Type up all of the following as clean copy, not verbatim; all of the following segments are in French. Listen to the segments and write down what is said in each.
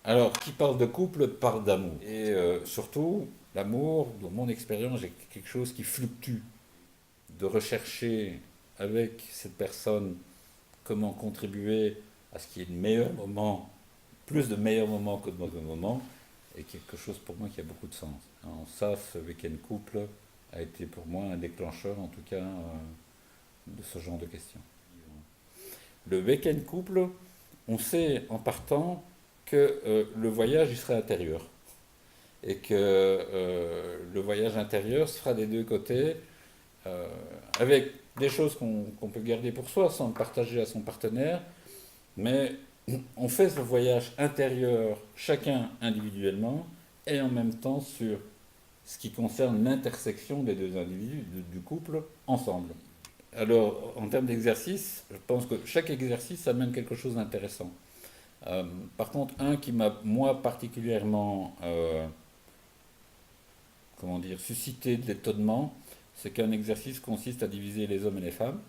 Alors, qui parle de couple parle d'amour. Et surtout, l'amour, dans mon expérience, est quelque chose qui fluctue. De rechercher avec cette personne comment contribuer à ce qu'il y ait de meilleurs moments, plus de meilleurs moments que de mauvais moments, est quelque chose pour moi qui a beaucoup de sens. En ça, ce week-end couple a été pour moi un déclencheur, en tout cas, de ce genre de questions. Le week-end couple, on sait en partant que le voyage il sera intérieur et que le voyage intérieur se fera des deux côtés euh, avec des choses qu'on peut garder pour soi sans le partager à son partenaire, mais on fait ce voyage intérieur chacun individuellement et en même temps sur ce qui concerne l'intersection des deux individus du couple ensemble. Alors, en termes d'exercice, je pense que chaque exercice amène quelque chose d'intéressant. Par contre, un qui m'a, moi, particulièrement, comment dire, suscité de l'étonnement, c'est qu'un exercice consiste à diviser les hommes et les femmes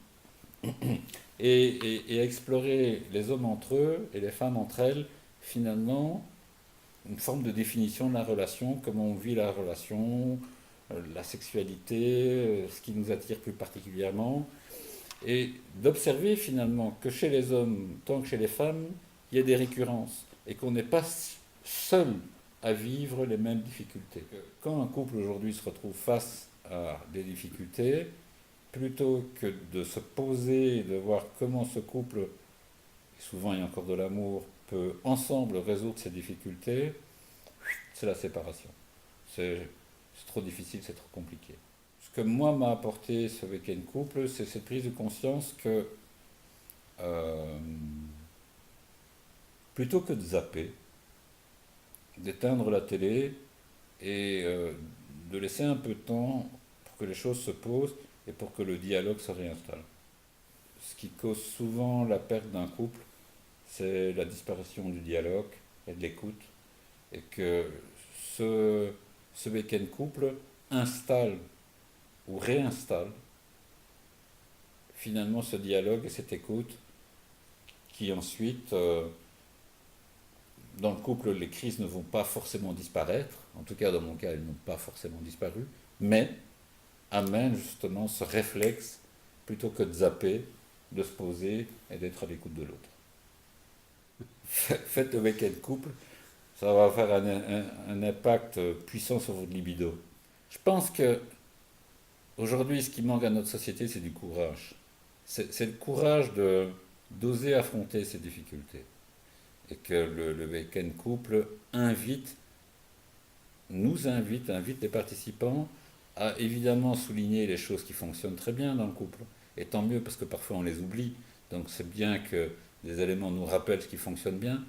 et à explorer les hommes entre eux et les femmes entre elles, finalement, une forme de définition de la relation, comment on vit la relation, la sexualité, ce qui nous attire plus particulièrement, et d'observer finalement que chez les hommes, tant que chez les femmes, il y a des récurrences et qu'on n'est pas seul à vivre les mêmes difficultés. Quand un couple aujourd'hui se retrouve face à des difficultés, plutôt que de se poser et de voir comment ce couple, et souvent il y a encore de l'amour, peut ensemble résoudre ces difficultés, c'est la séparation. C'est trop difficile, c'est trop compliqué. Ce que moi m'a apporté ce week-end couple, c'est cette prise de conscience que euh, plutôt que de zapper, d'éteindre la télé et de laisser un peu de temps pour que les choses se posent et pour que le dialogue se réinstalle. Ce qui cause souvent la perte d'un couple, c'est la disparition du dialogue et de l'écoute, et que ce, ce week-end couple installe ou réinstalle finalement ce dialogue et cette écoute qui ensuite, dans le couple, les crises ne vont pas forcément disparaître, en tout cas dans mon cas, elles n'ont pas forcément disparu, mais amènent justement ce réflexe, plutôt que de zapper, de se poser et d'être à l'écoute de l'autre. Faites le week-end couple, ça va faire un impact puissant sur votre libido. Je pense que aujourd'hui, ce qui manque à notre société, c'est du courage. C'est le courage de d'oser affronter ces difficultés. Et que le week-end couple invite les participants à évidemment souligner les choses qui fonctionnent très bien dans le couple. Et tant mieux parce que parfois on les oublie. Donc c'est bien que des éléments nous rappellent ce qui fonctionne bien,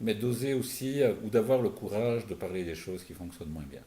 mais d'oser aussi ou d'avoir le courage de parler des choses qui fonctionnent moins bien.